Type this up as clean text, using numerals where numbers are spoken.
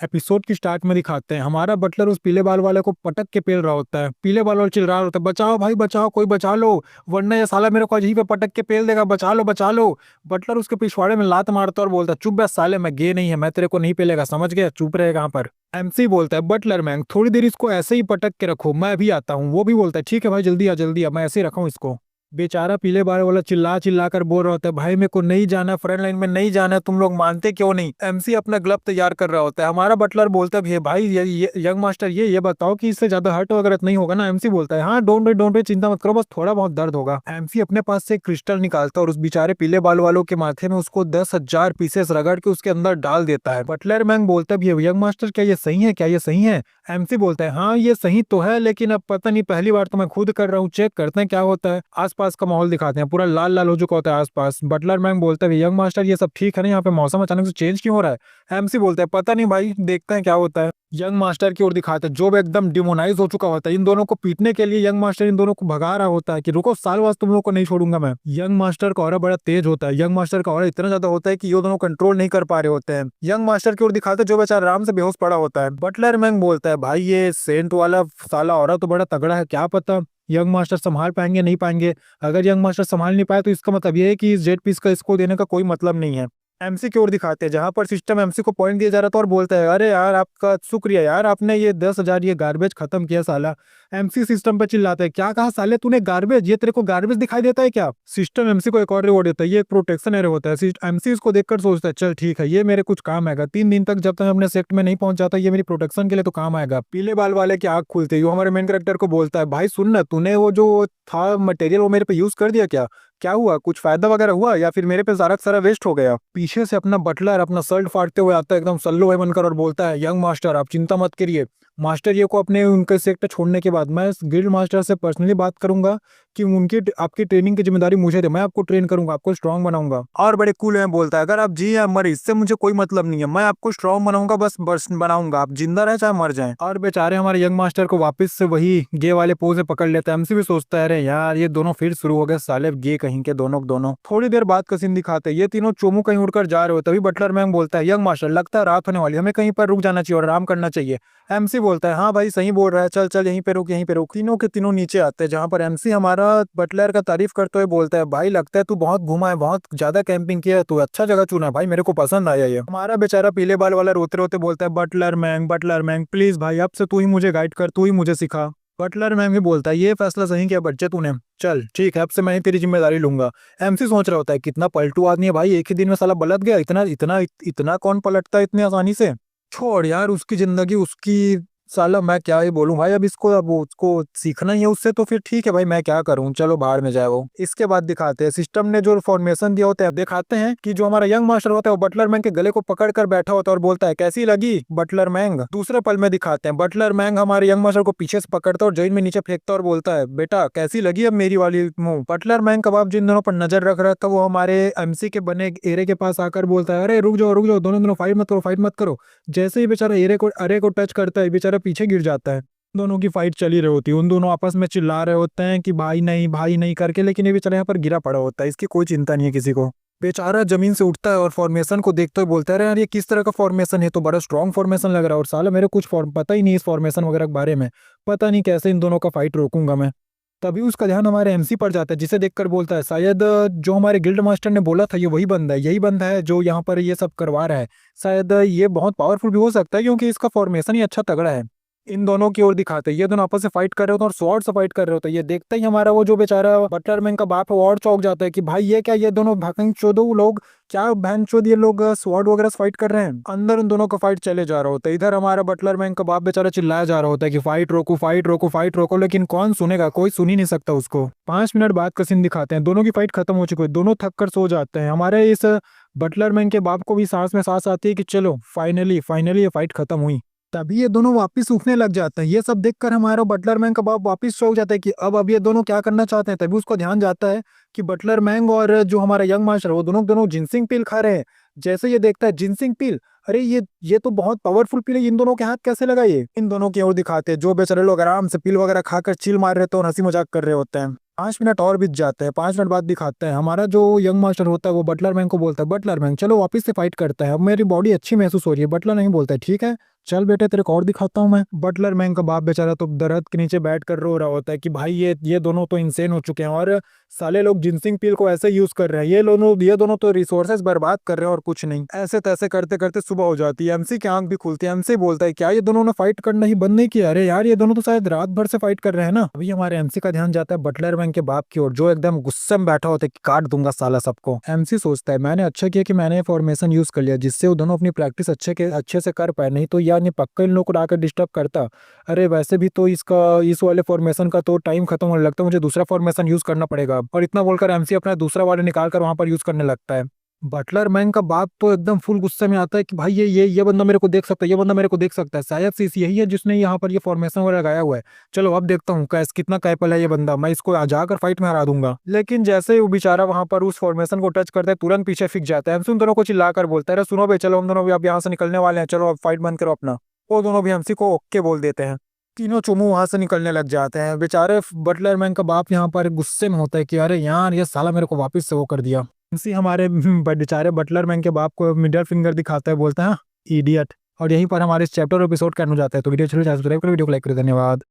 Episode की start में दिखाते हैं हमारा बटलर उस पीले बाल वाले को पटक के पेल रहा होता है। पीले बाल वाला चिल्ला रहा होता है, बचाओ भाई बचाओ, कोई बचा लो, वरना ये साला मेरे को अजीब पे पटक के पेल देगा, बचा लो बचा लो। बटलर उसके पिछवाड़े में लात मारता है और बोलता है, चुप बे साले, मैं गे नहीं है, मैं तेरे को नहीं पेलेगा, समझ गया, चुप रहेगा यहाँ पर। एमसी बोलता है, बटलर मैंग थोड़ी देर इसको ऐसे ही पटक के रखो, मैं अभी आता हूँ। वो भी बोलता है, ठीक है भाई, जल्दी आ, मैं ऐसे ही रखा हूँ इसको। बेचारा पीले बाल वाला चिल्ला चिल्ला कर बोल रहा होता है, भाई मेरे को नहीं जाना, फ्रंट लाइन में नहीं जाना, तुम लोग मानते क्यों नहीं। एमसी अपना ग्लव तैयार कर रहा होता है। हमारा बटलर बोलता भी है, भाई ये यंग मास्टर ये बताओ कि इससे ज्यादा हर्ट वगैरह नहीं होगा ना। एमसी बोलता है, हाँ डोंट वे, चिंता मत करो, बस थोड़ा बहुत दर्द होगा। एमसी अपने पास से एक क्रिस्टल निकालता है और उस बेचारे पीले बाल वालों के माथे में उसको 10,000 पीसेस रगड़ के उसके अंदर डाल देता है। बटलर मैंग बोलता भी है, यंग मास्टर क्या ये सही है, क्या ये सही है। एमसी बोलता है, हाँ ये सही तो है, लेकिन अब पता नहीं, पहली बार तो मैं खुद कर रहा हूँ, चेक करते हैं क्या होता है। आसपास का माहौल दिखाते हैं, पूरा लाल लाल हो चुका होता है आसपास। बटलर मैंग बोलता है, यंग मास्टर ये सब ठीक है ना, यहाँ पे मौसम अचानक से चेंज क्यों हो रहा है। एमसी बोलता है, पता नहीं भाई, देखते हैं क्या होता है। यंग मास्टर की ओर दिखाते हैं, जो एकदम डिमोनाइज हो चुका होता है। इन दोनों को पीटने के लिए यंग मास्टर इन दोनों को भगा रहा होता है कि रुको साल वास, तुम लोग को नहीं छोड़ूंगा मैं। यंग मास्टर का ऑरा बड़ा तेज होता है। यंग मास्टर का ऑरा इतना ज्यादा होता है कि ये दोनों कंट्रोल नहीं कर पा रहे होते हैं। यंग मास्टर की ओर दिखाते, जो बेचारा आराम से बेहोश पड़ा होता है। बटलर मैंग बोलता है, भाई ये सेंट वाला साला ऑरा तो बड़ा तगड़ा है, क्या पता यंग मास्टर संभाल पाएंगे नहीं पाएंगे। अगर यंग मास्टर संभाल नहीं पाए तो इसका मतलब ये है कि इस जेट पीस का इसको देने का कोई मतलब नहीं है। एमसी की ओर दिखाते हैं, जहां पर सिस्टम एमसी को पॉइंट दिया जा रहा था और बोलता है, अरे यार आपका शुक्रिया यार, आपने ये 10,000 ये गार्बेज खत्म किया साला। एमसी सिस्टम पे चिल्लाता है, क्या कहा साले तूने गार्बेज, ये तेरे को गार्बेज दिखाई देता है क्या। सिस्टम एमसी को एक और रिवॉर्ड देता है, ये एक प्रोटेक्शन एरिया होता है। एमसी इसको देखकर सोचता है, चल ठीक है, ये मेरे कुछ काम आएगा, 3 दिन तक जब तक अपने सेक्ट में नहीं पहुंच जाता, ये मेरी प्रोटेक्शन के लिए तो काम आएगा। पीले बाल वाले की आंख खुलते ही वो हमारे मेन कैरेक्टर को बोलता है, भाई सुन ना, तूने वो जो था मटेरियल वो मेरे पे यूज कर दिया क्या, क्या हुआ, कुछ फायदा वगैरह हुआ या फिर मेरे पे सारा सारा वेस्ट हो गया। पीछे से अपना बटलर अपना शर्ट फाड़ते हुए आता है एकदम सल्लो भाई बनकर और बोलता है, यंग मास्टर आप चिंता मत करिए, मास्टर ये को अपने उनके सेक्टर छोड़ने के बाद मैं गिल्ड मास्टर से पर्सनली बात करूंगा कि उनकी आपकी ट्रेनिंग की जिम्मेदारी मुझे दे, मैं आपको ट्रेन करूंगा, आपको स्ट्रांग बनाऊंगा। और बड़े कूल में बोलता है, अगर आप जी या मर इससे मुझे कोई मतलब नहीं है, मैं आपको स्ट्रांग बनाऊंगा, बस बनाऊंगा, आप जिंदा रहे चाहे मर जाए। और बेचारे हमारे यंग मास्टर को वापस से वही गे वाले पोज में पकड़ लेता है। हमसे भी सोचता है, अरे यार ये दोनों फिर शुरू हो गए साले गे कहीं के दोनों। थोड़ी देर बाद का सीन दिखाते हैं, ये तीनों चोमू कहीं उड़कर जा रहे हो, तभी बटलर मैंग बोलता है, यंग मास्टर लगता है रात होने वाली, हमें कहीं पर रुक जाना चाहिए और आराम करना चाहिए। एमसी बोलता है, हाँ भाई सही बोल रहा है, चल चल यहीं पे रुक यहीं पे रुक। तीनों के तीनों नीचे आते हैं, जहाँ पर एमसी हमारा बटलर का तारीफ करते हुए बोलता है, भाई लगता है तू बहुत घुमा है, बहुत ज्यादा कैंपिंग किया है, तू अच्छा जगह चुना है भाई, मेरे को पसंद आया ये। हमारा बेचारा पीले बाल वाला रोते रोते बोलता है, बटलर मैंग प्लीज भाई, अब से तू ही मुझे गाइड कर, तू ही मुझे सिखा। बटलर मैंग भी बोलता है, ये फैसला सही किया बच्चे तूने, चल ठीक है, अब से मैं ही तेरी जिम्मेदारी लूंगा। एमसी सोच रहा होता है, कितना पलटू आदमी है भाई, एक ही दिन में साला पलट गया, इतना कौन पलटता है इतनी आसानी से। छोड़ यार उसकी जिंदगी उसकी, साला मैं क्या ही बोलूं भाई, अब उसको सीखना ही है उससे, तो फिर ठीक है भाई, मैं क्या करूं, चलो बाहर में जाए वो। इसके बाद दिखाते हैं सिस्टम ने जो फॉर्मेशन दिया होता है, दिखाते हैं कि जो हमारा यंग मास्टर होता है वो बटलर मैंग के गले को पकड़ कर बैठा होता है और बोलता है, कैसी लगी बटलर मैंग। दूसरे पल में दिखाते हैं बटलर मैंग हमारे यंग मास्टर को पीछे से पकड़ता है और जमीन में नीचे फेंकता है और बोलता है, बेटा कैसी लगी अब मेरी वाली मुंह। बटलर मैंग कबाब जिन दोनों पर नजर रख रहा था वो हमारे एमसी के बने एरे के पास आकर बोलता है, अरे रुक जाओ, दोनों फाइट मत करो। जैसे ही बेचारा अरे को टच करता है, बेचारा पीछे गिर जाता है। दोनों की फाइट चली रही होती है, उन दोनों आपस में चिल्ला रहे होते हैं कि भाई नहीं करके, लेकिन ये बेचारा यहाँ पर गिरा पड़ा होता है, इसकी कोई चिंता नहीं है किसी को। बेचारा जमीन से उठता है और फॉर्मेशन को देखते हुए बोलता है, यार ये किस तरह का फॉर्मेशन है, तो बड़ा स्ट्रॉन्ग फॉर्मेशन लग रहा है, और साला मेरे कुछ पता ही नहीं इस फॉर्मेशन वगैरह के बारे में, पता नहीं कैसे इन दोनों का फाइट रोकूंगा मैं। तभी उसका ध्यान हमारे एमसी पर जाता है, जिसे देखकर बोलता है, शायद जो हमारे गिल्ड मास्टर ने बोला था ये वही बंदा है, यही बंदा है जो यहाँ पर ये सब करवा रहा है। शायद ये बहुत पावरफुल भी हो सकता है क्योंकि इसका फॉर्मेशन ही अच्छा तगड़ा है। इन दोनों की ओर दिखाते हैं, ये दोनों आपस से फाइट कर रहे होते हैं और स्वॉर्ड से फाइट कर रहे होते हैं। ये देखते ही हमारा वो जो बेचारा बटलर मैंग का बाप है वो और चौंक जाता है कि भाई ये क्या, ये दोनों भाकंग चोदो लोग, क्या बहन चोद ये लोग स्वॉर्ड वगैरह से फाइट कर रहे हैं। अंदर उन दोनों का फाइट चले जा रहा होता है। इधर हमारा बटलर मैंग का बाप बेचारा चिल्लाया जा रहा होता है कि फाइट रोको, लेकिन कौन सुनेगा, कोई सुन ही नहीं सकता उसको। 5 मिनट बाद का सीन दिखाते हैं, दोनों की फाइट खत्म हो चुकी है, दोनों थक कर सो जाते हैं। हमारे इस बटलर मैंग के बाप को भी सांस में सांस आती है कि चलो फाइनली ये फाइट खत्म हुई। तभी ये दोनों वापस उठने लग जाते हैं। ये सब देखकर हमारा बटलर मैंग का बाप वापस चौंक जाता है कि अब ये दोनों क्या करना चाहते हैं। तभी उसको ध्यान जाता है कि बटलर मैंग और जो हमारा यंग मास्टर वो दोनों जिनसिंग पिल खा रहे हैं। जैसे ये देखता है जिनसिंग पिल, अरे ये तो बहुत पावरफुल पिल है, इन दोनों के हाथ कैसे लगा ये। इन दोनों की ओर दिखाते हैं, जो बेचारे लोग आराम से पिल वगैरह खाकर चिल मार रहे थे और हंसी मजाक कर रहे होते हैं। 5 मिनट और बीत जाते हैं। 5 मिनट बाद दिखाते हैं हमारा जो यंग मास्टर होता है वो बटलर मैंग को बोलता है, बटलर मैंग चलो वापस से फाइट करता है, अब मेरी बॉडी अच्छी महसूस हो रही है। बटलर नहीं बोलता है, ठीक है चल बेटे तेरे को और दिखाता हूँ मैं। बटलर मैन का बाप बेचारा तो दरख्त के नीचे बैठ कर रो रहा होता है कि भाई ये दोनों तो इंसेन हो चुके हैं और साले लोग जिनसिंग पील को ऐसे यूज कर रहे हैं, ये दोनों तो रिसोर्सेज बर्बाद कर रहे हैं और कुछ नहीं। ऐसे तैसे करते करते सुबह हो जाती है, एमसी की आंख भी खुलती है। एमसी बोलता है क्या ये दोनों ने फाइट करना ही बंद नहीं किया? अरे यार ये दोनों तो शायद रात भर से फाइट कर रहे हैं ना। अभी हमारे एमसी का ध्यान जाता है बटलर मैन के बाप की ओर, जो एकदम गुस्से में बैठा होता है कि काट दूंगा साला सबको। एमसी सोचता है मैंने अच्छा किया कि मैंने फॉर्मेशन यूज कर लिया, जिससे वो दोनों अपनी प्रैक्टिस अच्छे से कर पाए, नहीं तो यार नहीं पक्का इन लोग को आकर डिस्टर्ब करता। अरे वैसे भी तो इस वाले फॉर्मेशन का तो टाइम खत्म होने लगता है, मुझे दूसरा फॉर्मेशन यूज करना पड़ेगा। और इतना बोलकर एमसी अपना दूसरा वाले निकाल कर वहां पर यूज करने लगता है। बटलर मैन का बाप तो एकदम फुल गुस्से में आता है कि भाई ये बंदा मेरे को देख सकता है, ये बंदा मेरे को देख सकता है, शायद से यही है जिसने यहाँ पर ये फॉर्मेशन वगैरह लगाया हुआ है। चलो अब देखता हूँ कैस कितना कैपेबल है ये बंदा, मैं इसको आ जाकर फाइट में हरा दूंगा। लेकिन जैसे ही वो बेचारा वहां पर उस फॉर्मेशन को टच करता है तुरंत पीछे फिक जाता है। एमसी उन दोनों को चिल्लाकर बोलता है अरे सुनो भाई चलो हम दोनों भी अब यहाँ से निकलने वाले हैं, चलो अब फाइट बंद करो अपना। वो दोनों भी एमसी को ओके बोल देते हैं। तीनों चुमू वहां से निकलने लग जाते हैं। बेचारे बटलर मैन का बाप यहाँ पर गुस्से में होता है कि अरे यार ये साला मेरे को वापस से वो कर दिया। इसी हमारे बेचारे बटलर मैन के बाप को मिडिल फिंगर दिखाता है, बोलता है हाँ इडियट। और यहीं पर हमारे इस चैप्टर एपिसोड का एंड हो जाता है। तो वीडियो चलो सब्सक्राइब करो, वीडियो को लाइक करो, धन्यवाद।